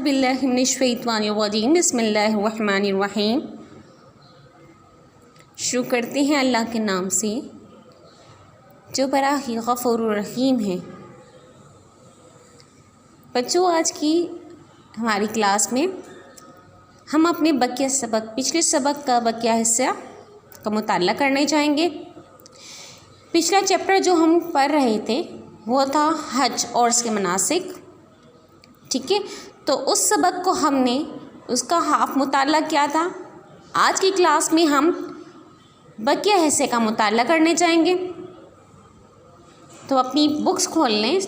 औज़ुबिल्लाहि मिनश्शैतानिर्रजीम बिस्मिल्लाहिर्रहमानिर्रहीम। शुरू करते हैं अल्लाह के नाम से जो बड़ा ही गफ़ूर रहीम है। बच्चों, आज की हमारी क्लास में हम अपने बकिया सबक, पिछले सबक का बकिया हिस्सा का मुताला करने जाएंगे। पिछला चैप्टर जो हम पढ़ रहे थे वो था हज और उसके मनासिक। ठीक है, तो उस सबक को हमने उसका हाफ मुताला किया था। आज की क्लास में हम बकिया हिस्से का मुताला करने जाएंगे। तो अपनी बुक्स खोल लें।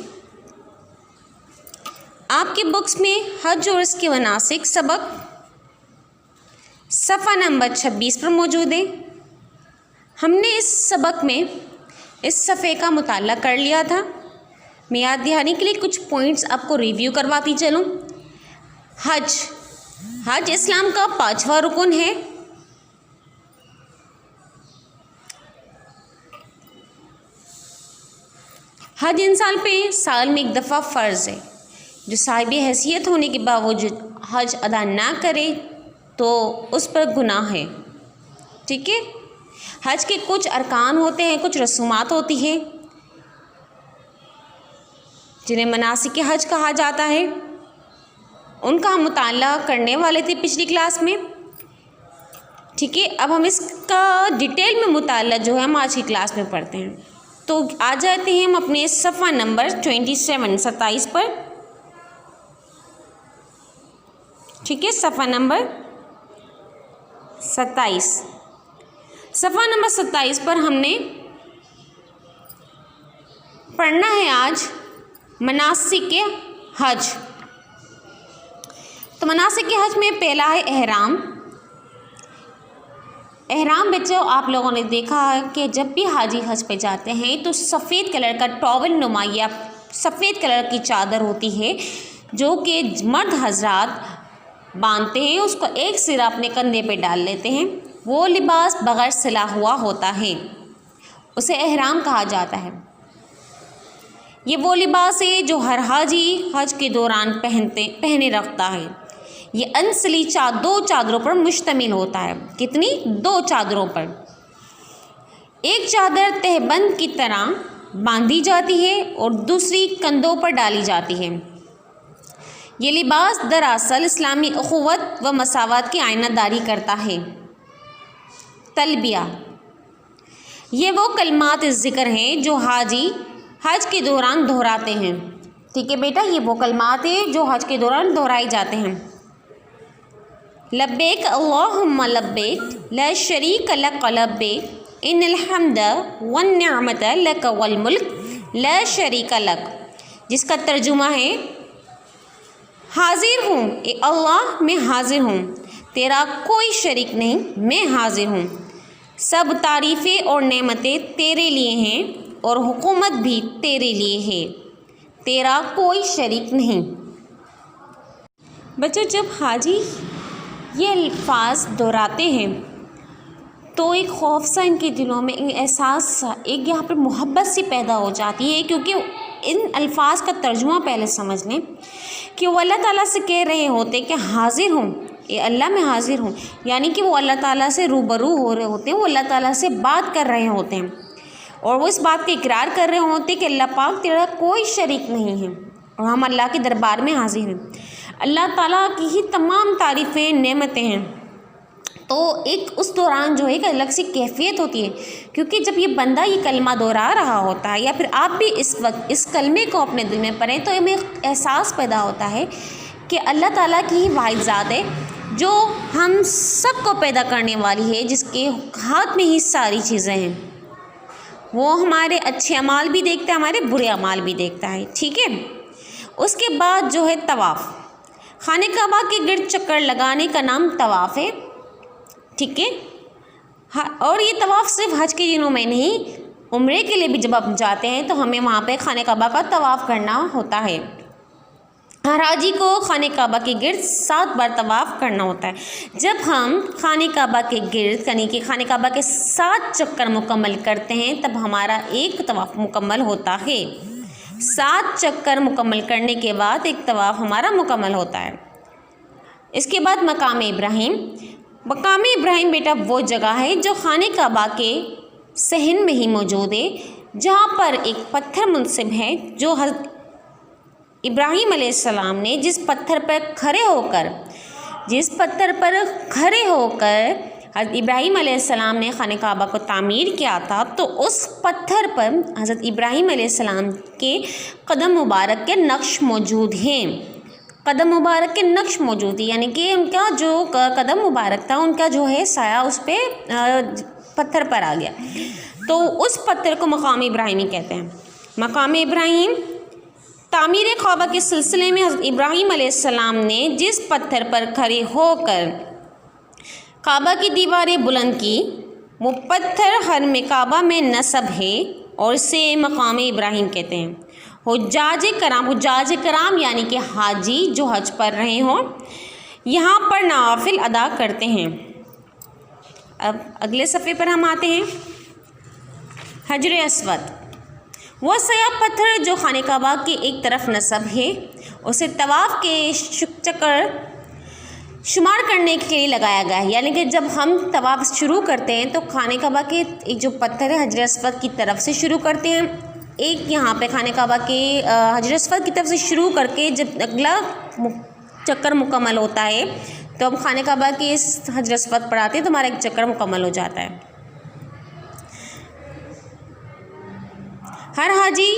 आपकी बुक्स में हज और उसके मनासिक सबक सफ़ा नंबर 26 पर मौजूद है। हमने इस सबक में इस सफ़े का मुताला कर लिया था। मैं याद दिलाने के लिए कुछ पॉइंट्स आपको रिव्यू करवाती चलूँ। हज इस्लाम का 5वां रुकन है। हज इंसान पे साल में एक दफ़ा फ़र्ज़ है। जो साहिब हैसियत होने के बावजूद हज अदा ना करे तो उस पर गुनाह है। ठीक है, हज के कुछ अरकान होते हैं, कुछ रसूमात होती है जिन्हें मनासिक हज कहा जाता है। उनका हम मुताला करने वाले थे पिछली क्लास में। ठीक है, अब हम इसका डिटेल में मुताला जो है हम आज की क्लास में पढ़ते हैं। तो आ जाते हैं हम अपने सफ़ा नंबर 27 पर। ठीक है, सफ़ा नंबर 27। सफ़ा नंबर 27 पर हमने पढ़ना है आज मनासिक हज। तो मनासिक हज में पहला है एहराम। एहराम बच्चों, आप लोगों ने देखा है कि जब भी हाजी हज पे जाते हैं तो सफ़ेद कलर का टॉवल नुमा या सफ़ेद कलर की चादर होती है जो कि मर्द हजरात बांधते हैं। उसको एक सिरा अपने कंधे पे डाल लेते हैं। वो लिबास बगैर सिला हुआ होता है, उसे एहराम कहा जाता है। ये वो लिबास है जो हर हाजी हज के दौरान पहने रखता है। ये अनसली दो चादरों पर मुश्तमिल होता है। कितनी? 2 चादरों पर। एक चादर तहबंद की तरह बांधी जाती है और दूसरी कंधों पर डाली जाती है। ये लिबास दरअसल इस्लामी अखुवत व मसावत की आइनादारी करता है। तलबिया, ये वो कलमात ज़िक्र हैं जो हाजी हज के दौरान दोहराते हैं। ठीक है बेटा, ये वो कलमात हैं जो हज के दौरान दोहराए जाते हैं। लब्बैक अल्लाहुम्मा लब्बैक ला शरीक लक लब्बैक इन्नल हम्द वन निअमत लक वल मुल्क ला शरीक लक, जिसका तर्जुमा है हाजिर हूँ ए अल्लाह, मैं हाजिर हूँ, तेरा कोई शरीक नहीं, मैं हाजिर हूँ। सब तारीफ़ें और नेमतें तेरे लिए हैं और हुकूमत भी तेरे लिए है, तेरा कोई शरीक नहीं। बच्चों, जब हाजी ये अल्फाज दोहराते हैं तो एक खौफ सा इनके दिलों में, एहसास सा, एक यहाँ पर मोहब्बत सी पैदा हो जाती है। क्योंकि इन अल्फाज का तर्जुमा पहले समझ लें कि वो अल्लाह ताला से कह रहे होते कि हाजिर हूँ ए अल्लाह, मैं हाजिर हूँ। यानी कि वो अल्लाह ताला से रूबरू हो रहे होते हैं, वो अल्लाह ताला से बात कर रहे होते हैं और वो इस बात का इकरार कर रहे होते हैं कि अल्लाह पाक तेरा कोई शरीक नहीं है और हम अल्लाह के दरबार में हाजिर हैं। अल्लाह ताला की ही तमाम तारीफ़ें, नेमतें हैं। तो एक उस दौरान जो है एक अलग सी कैफियत होती है। क्योंकि जब ये बंदा ये कलमा दोहरा रहा होता है या फिर आप भी इस वक्त इस कलमे को अपने दिल में पढ़ें तो हमें एहसास पैदा होता है कि अल्लाह ताला की ही वाहिद ज़ात है जो हम सब को पैदा करने वाली है, जिसके हाथ में ही सारी चीज़ें हैं। वो हमारे अच्छे अमाल भी देखता है, हमारे बुरे अमाल भी देखता है। ठीक है, उसके बाद जो है तवाफ़, खाने काबा के गिर्द चक्कर लगाने का नाम तवाफ़ है। ठीक है, और ये तवाफ़ सिर्फ हज के दिनों में नहीं, उम्रे के लिए भी जब आप जाते हैं तो हमें वहाँ पे खाने काबा का तवाफ़ करना होता है। हर हाजी को खाने काबा के गिर्द 7 बार तवाफ़ करना होता है। जब हम खाने काबा के गिर्द यानी कि खाने काबा के 7 चक्कर मुकम्मल करते हैं तब हमारा एक तवाफ़ मुकम्मल होता है। 7 चक्कर मुकम्मल करने के बाद एक तवाफ़ हमारा मुकम्मल होता है। इसके बाद मकाम इब्राहिम। मकाम इब्राहिम बेटा वो जगह है जो खाने काबा के सहन में ही मौजूद है, जहाँ पर एक पत्थर मुनसिब है जो हज़रत इब्राहिम अलैहिस्सलाम ने जिस पत्थर पर खड़े होकर हज़रत इब्राहिम अलैहिस्सलाम ने खाने काबा को तामीर किया था, तो उस पत्थर पर हज़रत इब्राहिम अलैहिस्सलाम के कदम मुबारक के नक्श मौजूद हैं। कदम मुबारक के नक्श मौजूद है, यानी कि उनका जो कदम मुबारक था उनका जो है साया उस पर पत्थर पर आ गया, तो उस पत्थर को मकाम इब्राहिमी कहते हैं। मकाम इब्राहिम तामीर काबा के सिलसिले में हज़रत इब्राहिम अलैहिस्सलाम ने जिस पत्थर पर खड़े होकर काबा की दीवारें बुलंद की, वो पत्थर हरम काबा में नस्ब है और इसे मकाम इब्राहिम कहते हैं। हुज्जाज कराम यानी कि हाजी जो हज पर रहे हों, यहाँ पर नवाफिल अदा करते हैं। अब अगले सफ़े पर हम आते हैं। हजर अस्वद वो सयाह पत्थर जो खाने काबा के एक तरफ नस्ब है, उसे तवाफ़ के चक्कर शुमार करने के लिए लगाया गया है। यानी कि जब हम तवाफ़ शुरू करते हैं तो खाने काबा के एक जो पत्थर है हजर अस्वद की तरफ से शुरू करते हैं, एक यहाँ पे खाने काबा के हजर अस्वद की तरफ से शुरू करके जब अगला चक्कर मुकम्मल होता है तो हम खाने काबा के इस हजर अस्वद पर आते हैं तो हमारा एक चक्कर मुकम्मल हो जाता है। हर हाजी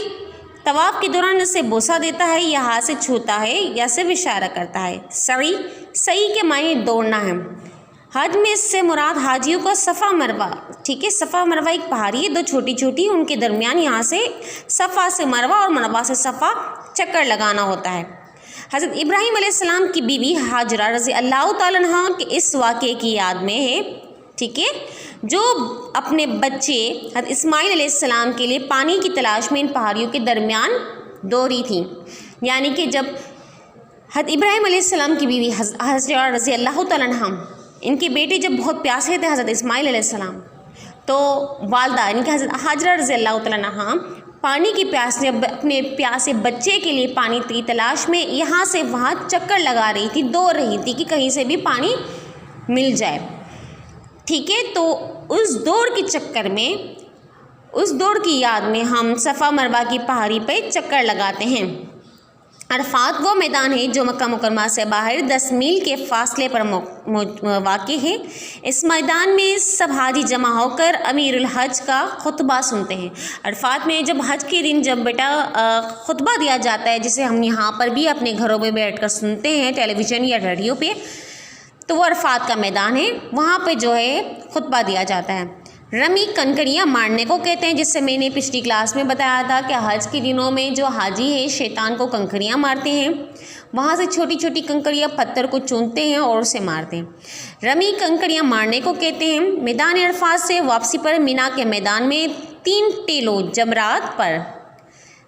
तवाफ़ के दौरान इसे बोसा देता है या हाथ से छूता है या सिर्फ इशारा करता है। सही के मायने दौड़ना है। हज में इससे मुराद हाजियों का सफ़ा मरवा, ठीक है, सफ़ा मरवा एक पहाड़ी है, दो छोटी छोटी, उनके दरमियान यहाँ से सफ़ा से मरवा और मरवा से सफ़ा चक्कर लगाना होता है। हज़रत इब्राहिम अलैहिस्सलाम की बीवी हाजरा रज़ी अल्लाह तआला अन्हा के इस वाक़े की याद में है, ठीक है, जो अपने बच्चे हज़रत इस्माइल अलैहिस्सलाम के लिए पानी की तलाश में इन पहाड़ियों के दरमियान दौड़ी थी। यानी कि जब हज़रत इब्राहिम अलैहिस्सलाम की बीवी हाजरा रज़ी अल्लाह तआला अन्हा, इनके बेटे जब बहुत प्यासे थे हज़रत इस्माइल अलैहिस्सलाम, तो वालदा यानी कि हज़रत हाजरा रज़ी अल्लाह तआला अन्हा पानी की प्यास में अपने प्यासे बच्चे के लिए पानी की तलाश में यहाँ से वहाँ चक्कर लगा रही थी, दौड़ रही थी कि कहीं से भी पानी मिल जाए, ठीक है। तो उस दौड़ के चक्कर में, उस दौड़ की याद में हम सफ़ा मरवा की पहाड़ी पर चक्कर लगाते हैं। अरफात वो मैदान है जो मक्का मुकरमा से बाहर 10 मील के फासले पर वाक़ है। इस मैदान में सब हाजी जमा होकर अमीरुल हज का खुतबा सुनते हैं। अरफात में जब हज के दिन जब बेटा खुतबा दिया जाता है, जिसे हम यहाँ पर भी अपने घरों में बैठकर सुनते हैं टेलीविज़न या रेडियो पे, तो वो अरफात का मैदान है, वहाँ पे जो है खुतबा दिया जाता है। रमी कंकरियाँ मारने को कहते हैं, जिससे मैंने पिछली क्लास में बताया था कि हज के दिनों में जो हाजी है शैतान को कंकरियाँ मारते हैं, वहाँ से छोटी छोटी कंकरियाँ पत्थर को चूमते हैं और उसे मारते हैं। रमी कंकरियाँ मारने को कहते हैं। मैदान अरफात से वापसी पर मीना के मैदान में 3 टेलों जमरात पर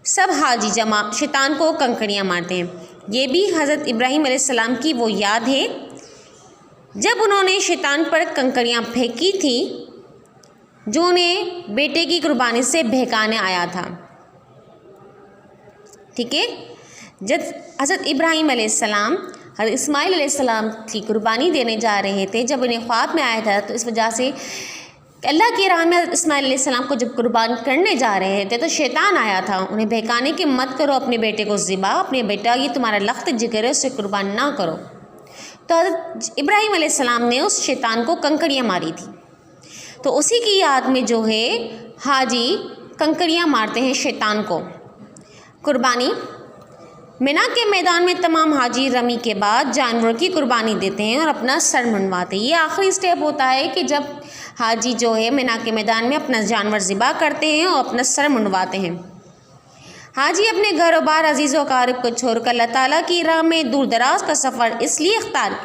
सब हाजी जमा शैतान को कंकरियाँ मारते हैं। ये भी हज़रत इब्राहिम अलैहिस्सलाम की वो याद है जब उन्होंने शैतान पर कंकरियाँ फेंकी थी, जो उन्हें बेटे की कुर्बानी से बहकाने आया था, ठीक है। जब हज़रत इब्राहिम अलैहिस्सलाम हज़रत इस्माइल अलैहिस्सलाम की कुर्बानी देने जा रहे थे, जब उन्हें ख्वाब में आया था, तो इस वजह से अल्लाह की राह में हज़रत इस्माइल अलैहिस्सलाम को जब कुर्बान करने जा रहे थे तो शैतान आया था उन्हें बहकाने के, मत करो अपने बेटे को ज़िबा, अपने बेटा ये तुम्हारा लख्त जिगर है, उसे कुर्बान ना करो। तो हज़रत इब्राहिम अलैहिस्सलाम ने उस शैतान को कंकरियाँ मारी थी, तो उसी की याद में जो है हाजी कंकरियाँ मारते हैं शैतान को। कुर्बानी मिना के मैदान में तमाम हाजी रमी के बाद जानवर की कुर्बानी देते हैं और अपना सर मुंडवाते हैं। ये आखिरी स्टेप होता है कि जब हाजी जो है मिना के मैदान में अपना जानवर ज़िबा करते हैं और अपना सर मुंडवाते हैं। हाजी अपने घर बार अजीज़ व क़ारिब को छोड़कर अल्लाह ताला की राह में दूर दराज का सफ़र इसलिए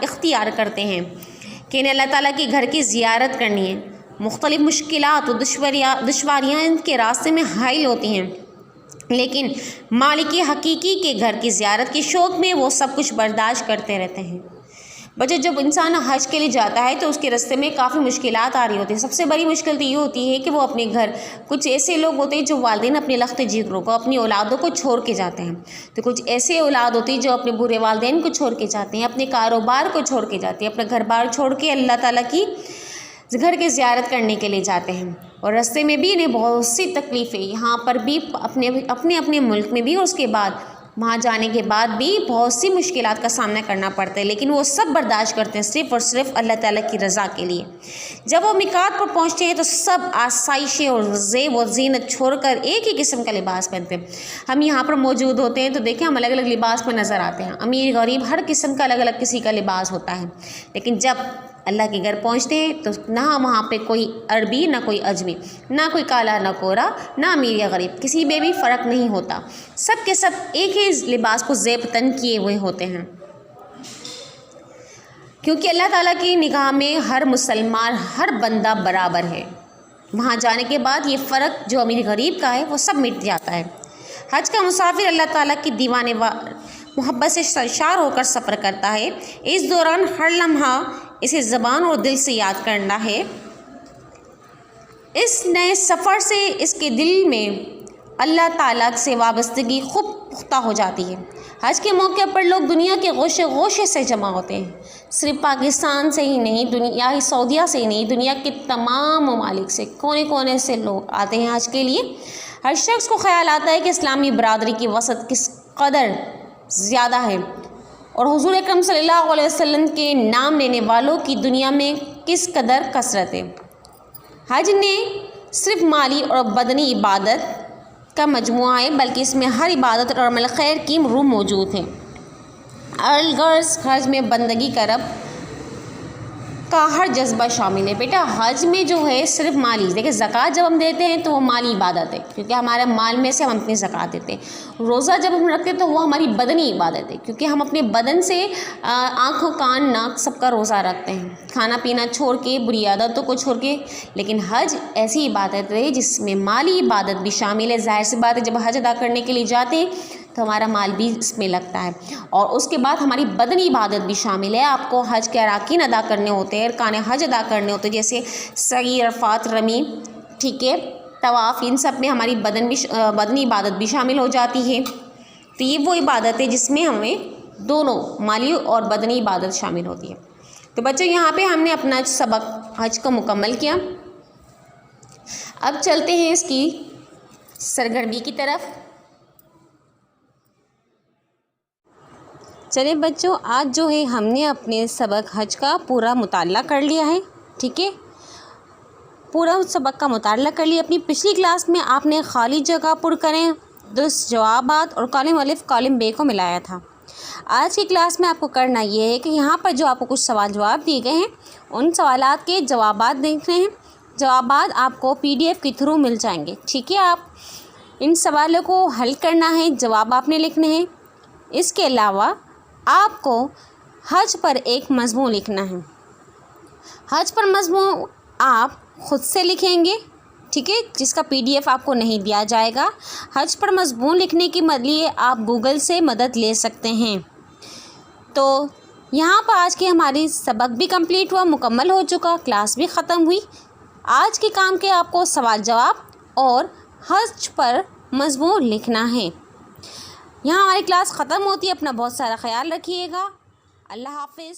इख्तियार करते हैं कि इन्हें अल्लाह ताला के घर की ज़ियारत करनी है। मुख्तलिफ़ मुश्किलात और दुश्वारियाँ इनके रास्ते में हाइल होती हैं, लेकिन मालिक हकीकी के घर की ज़ियारत के शौक़ में वो सब कुछ बर्दाश्त करते रहते हैं। बच्चों, जब इंसान हज के लिए जाता है तो उसके रास्ते में काफ़ी मुश्किलात आ रही होती है। सबसे बड़ी मुश्किल तो ये होती है कि वो अपने घर, कुछ ऐसे लोग होते हैं जो वालिदैन अपने लख्त जिगरों को, अपनी औलादों को छोड़ के जाते हैं। तो कुछ ऐसे औलाद होती है जो अपने बुरे वालिदैन को छोड़ के जाते हैं, अपने कारोबार को छोड़ के जाते हैं, अपना घर बार छोड़ के अल्लाह ताला की घर की ज़ियारत करने के लिए जाते हैं। और रास्ते में भी इन्हें बहुत सी तकलीफ़ें, यहाँ पर भी अपने अपने मुल्क में भी, और उसके बाद वहाँ जाने के बाद भी बहुत सी मुश्किलात का सामना करना पड़ता है, लेकिन वो सब बर्दाश्त करते हैं सिर्फ़ और सिर्फ अल्लाह ताला की रज़ा के लिए। जब वो मिकात पर पहुँचते हैं तो सब आसाइशें और ज़ेब और ज़ीनत छोड़कर एक ही किस्म का लिबास पहनते हैं। हम यहाँ पर मौजूद होते हैं तो देखें, हम अलग अलग लिबास में नज़र आते हैं। अमीर गरीब हर किस्म का अलग अलग किसी का लिबास होता है, लेकिन जब अल्लाह के घर पहुँचते हैं तो ना वहाँ पे कोई अरबी, ना कोई अजमी, ना कोई काला, ना कोरा, ना अमीर या गरीब, किसी में भी फ़र्क नहीं होता। सब के सब एक ही लिबास को ज़ेब तन किए हुए होते हैं, क्योंकि अल्लाह ताला की निगाह में हर मुसलमान, हर बंदा बराबर है। वहाँ जाने के बाद ये फ़र्क जो अमीर गरीब का है वो सब मिट जाता है। हज का मुसाफिर अल्लाह ताला की दीवाने मोहब्बत से सरशार होकर सफ़र करता है। इस दौरान हर लम्हा इसे ज़बान और दिल से याद करना है। इस नए सफ़र से इसके दिल में अल्लाह ताला से वाबस्तगी खूब पुख्ता हो जाती है। हज के मौके पर लोग दुनिया के गोशे गोशे से जमा होते हैं। सिर्फ पाकिस्तान से ही नहीं, दुनिया सऊदीया से ही नहीं, दुनिया के तमाम ममालिक से, कोने कोने से लोग आते हैं हज के लिए। हर शख्स को ख्याल आता है कि इस्लामी बरादरी की वसअत किस कदर ज़्यादा है और हुज़ूर अकरम सल्लल्लाहु अलैहि वसल्लम के नाम लेने वालों की दुनिया में किस कदर कसरत है। हज ने सिर्फ माली और बदनी इबादत का मजमुआ है, बल्कि इसमें हर इबादत और अमल खैर की रूह मौजूद है। अलगर्ज हज में बंदगी करब का हर जज्बा शामिल है। बेटा, हज में जो है सिर्फ माली, देखिए ज़कात जब हम देते हैं तो वो माली इबादत है, क्योंकि हमारे माल में से हम अपनी ज़कात देते हैं। रोज़ा जब हम रखते हैं तो वो हमारी बदनी इबादत है, क्योंकि हम अपने बदन से आँखों, कान, नाक सबका रोज़ा रखते हैं, खाना पीना छोड़ के, बुरी आदतों को छोड़ के। लेकिन हज ऐसी इबादत है जिसमें माली इबादत भी शामिल है। ज़ाहिर सी बात है, जब हज अदा करने के लिए जाते हैं तो हमारा माल भी इसमें लगता है, और उसके बाद हमारी बदनी इबादत भी शामिल है। आपको हज के अराकीन अदा करने होते हैं, अरकान हज अदा करने होते हैं, जैसे सई, अरफात, रमी, ठीक है, तवाफ़, इन सब में हमारी बदनी इबादत भी शामिल हो जाती है। तो ये वो इबादत है जिसमें हमें दोनों माली और बदनी इबादत शामिल होती है। तो बच्चों, यहाँ पे हमने अपना सबक हज को मुकम्मल किया। अब चलते हैं इसकी सरगर्मी की तरफ। चलिए बच्चों, आज जो है हमने अपने सबक हज का पूरा मुताला कर लिया है, ठीक है, पूरा सबक का मुताला कर लिया। अपनी पिछली क्लास में आपने खाली जगह पुर करें, दुरुस्त जवाबात और कॉलम अलिफ कॉलम बे को मिलाया था। आज की क्लास में आपको करना ये है कि यहाँ पर जो आपको कुछ सवाल जवाब दिए गए हैं, उन सवालात के जवाबात देखने हैं। जवाबात आपको PDF के थ्रू मिल जाएंगे, ठीक है। आप इन सवालों को हल करना है, जवाब आपने लिखने हैं। इसके अलावा आपको हज पर एक मज़मून लिखना है। हज पर मज़मून आप ख़ुद से लिखेंगे, ठीक है, जिसका PDF आपको नहीं दिया जाएगा। हज पर मज़मून लिखने के लिए आप गूगल से मदद ले सकते हैं। तो यहाँ पर आज की हमारी सबक भी कंप्लीट हुआ, मुकम्मल हो चुका, क्लास भी ख़त्म हुई। आज के काम के आपको सवाल जवाब और हज पर मज़मून लिखना है। यहाँ हमारी क्लास ख़त्म होती है। अपना बहुत सारा ख्याल रखिएगा। अल्लाह हाफ़िज़।